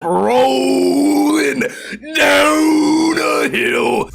rolling down a hill.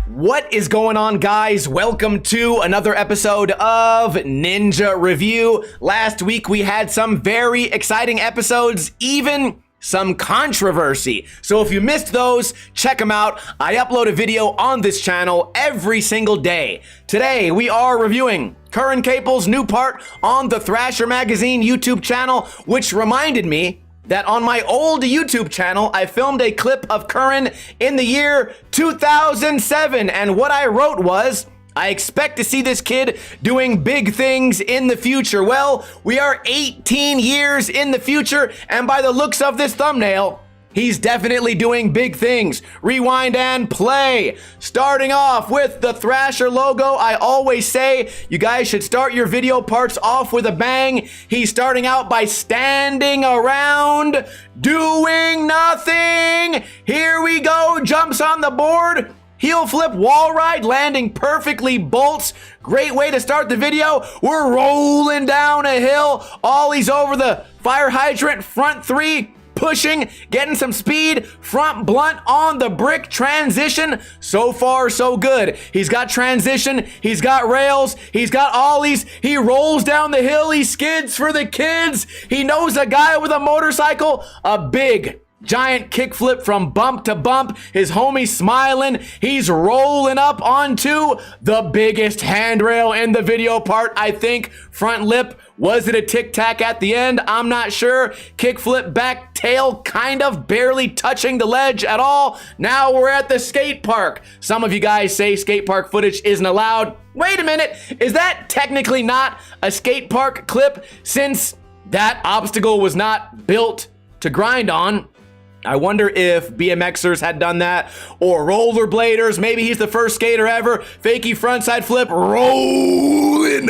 What is going on, guys? Welcome to another episode of Ninja Review. Last week we had some very exciting episodes, even some controversy. So if you missed those, check them out. I upload a video on this channel every single day. Today we are reviewing Curren Caple's new part on the Thrasher Magazine YouTube channel, which reminded me that on my old YouTube channel, I filmed a clip of Curren in the year 2007, and what I wrote was, I expect to see this kid doing big things in the future. Well, we are 18 years in the future, and by the looks of this thumbnail, he's definitely doing big things. Rewind and play. Starting off with the Thrasher logo, I always say you guys should start your video parts off with a bang. He's starting out by standing around, doing nothing. Here we go, jumps on the board. Heel flip wall ride, landing perfectly, bolts. Great way to start the video. We're rolling down a hill. Ollies over the fire hydrant, front three. Pushing, getting some speed, front blunt on the brick, transition. So far, so good. He's got transition, he's got rails, he's got ollies, he rolls down the hill, he skids for the kids. He knows a guy with a motorcycle, a big giant kickflip from bump to bump. His homie smiling. He's rolling up onto the biggest handrail in the video part, I think. Front lip. Was it a tic-tac at the end? I'm not sure. Kickflip back tail, kind of barely touching the ledge at all. Now we're at the skate park. Some of you guys say skate park footage isn't allowed. Wait a minute. Is that technically not a skate park clip since that obstacle was not built to grind on? I wonder if BMXers had done that, or rollerbladers. Maybe he's the first skater ever. Fakey frontside flip, rolling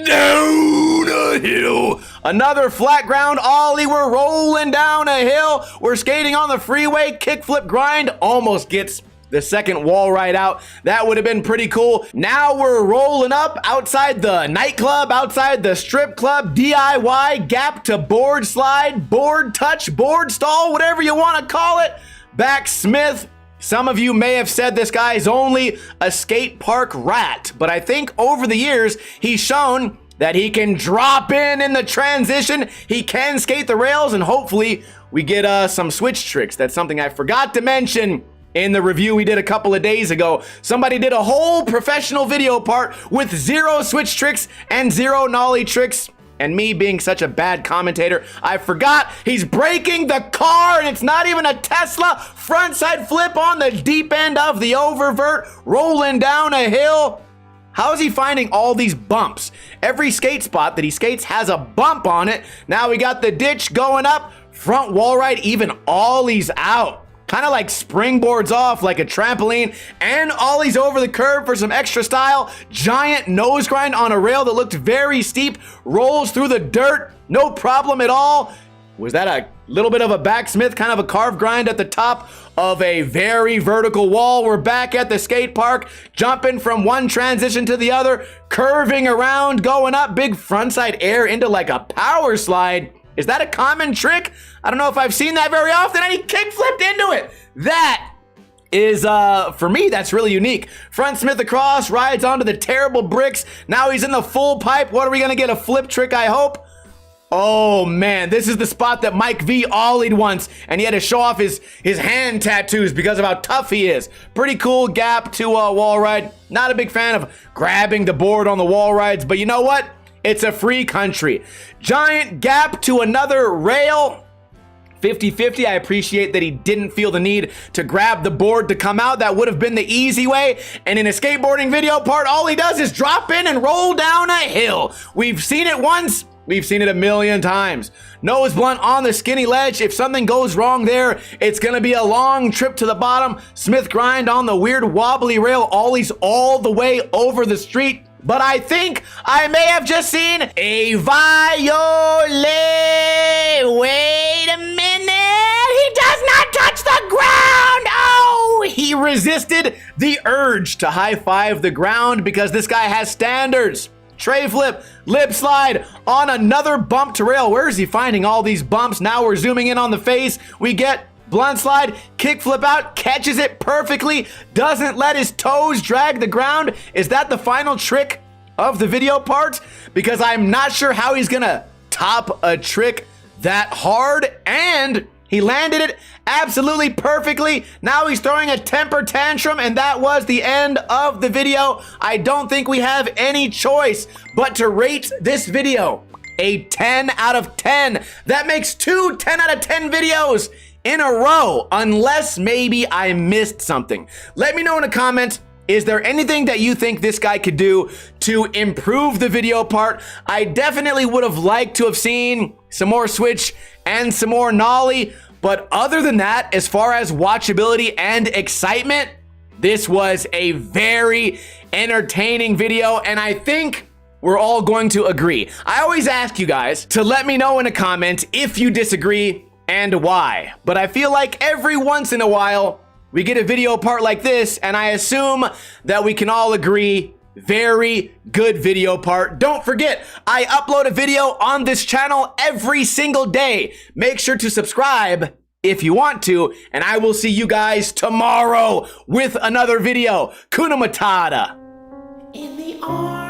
down a hill. Another flat ground ollie. We're rolling down a hill. We're skating on the freeway. Kickflip grind, almost gets the second wall ride out. That would have been pretty cool. Now we're rolling up outside the nightclub, outside the strip club, DIY, gap to board slide, board touch, board stall, whatever you want to call it. Back Smith. Some of you may have said this guy is only a skate park rat, but I think over the years, he's shown that he can drop in the transition. He can skate the rails, and hopefully we get some switch tricks. That's something I forgot to mention in the review we did a couple of days ago. Somebody did a whole professional video part with 0 switch tricks and 0 nollie tricks. And me being such a bad commentator, I forgot he's breaking the car, and it's not even a Tesla. Frontside flip on the deep end of the oververt, rolling down a hill. How is he finding all these bumps? Every skate spot that he skates has a bump on it. Now we got the ditch going up, front wall ride, even ollies out. Kind of like springboards off like a trampoline, and ollies over the curb for some extra style. Giant nose grind on a rail that looked very steep. Rolls through the dirt, no problem at all. Was that a little bit of a backsmith, kind of a carve grind at the top of a very vertical wall? We're back at the skate park, jumping from one transition to the other, curving around, going up, big frontside air into like a power slide. Is that a common trick? I don't know if I've seen that very often, and he kick-flipped into it. That is, for me, that's really unique. Front Smith across, rides onto the terrible bricks. Now he's in the full pipe. What are we gonna get, a flip trick, I hope? Oh man, this is the spot that Mike V ollied once, and he had to show off his hand tattoos because of how tough he is. Pretty cool gap to a wall ride. Not a big fan of grabbing the board on the wall rides, but you know what? It's a free country. Giant gap to another rail. 50-50. I appreciate that he didn't feel the need to grab the board to come out. That would have been the easy way. And in a skateboarding video part, all he does is drop in and roll down a hill. We've seen it once. We've seen it a million times. Nose blunt on the skinny ledge. If something goes wrong there, it's gonna be a long trip to the bottom. Smith grind on the weird wobbly rail. Ollies all the way over the street. But I think I may have just seen a violate. Wait a minute. He does not touch the ground. Oh, he resisted the urge to high-five the ground because this guy has standards. tray flip, lip slide on another bumped rail. Where is he finding all these bumps? Now we're zooming in on the face. We get blunt slide, kick flip out, catches it perfectly, doesn't let his toes drag the ground. Is that the final trick of the video part? Because I'm not sure how he's gonna top a trick that hard, and he landed it absolutely perfectly. Now he's throwing a temper tantrum, and that was the end of the video. I don't think we have any choice but to rate this video a 10 out of 10. That makes two 10 out of 10 videos in a row, unless maybe I missed something. Let me know in a comment, is there anything that you think this guy could do to improve the video part? I definitely would have liked to have seen some more switch and some more nollie, but other than that, as far as watchability and excitement, this was a very entertaining video, and I think we're all going to agree. I always ask you guys to let me know in a comment if you disagree and why, but I feel like every once in a while we get a video part like this, and I assume that we can all agree, very good video part. Don't forget, I upload a video on this channel every single day. Make sure to subscribe if you want to, and I will see you guys tomorrow with another video. Kuna Matata. In the arms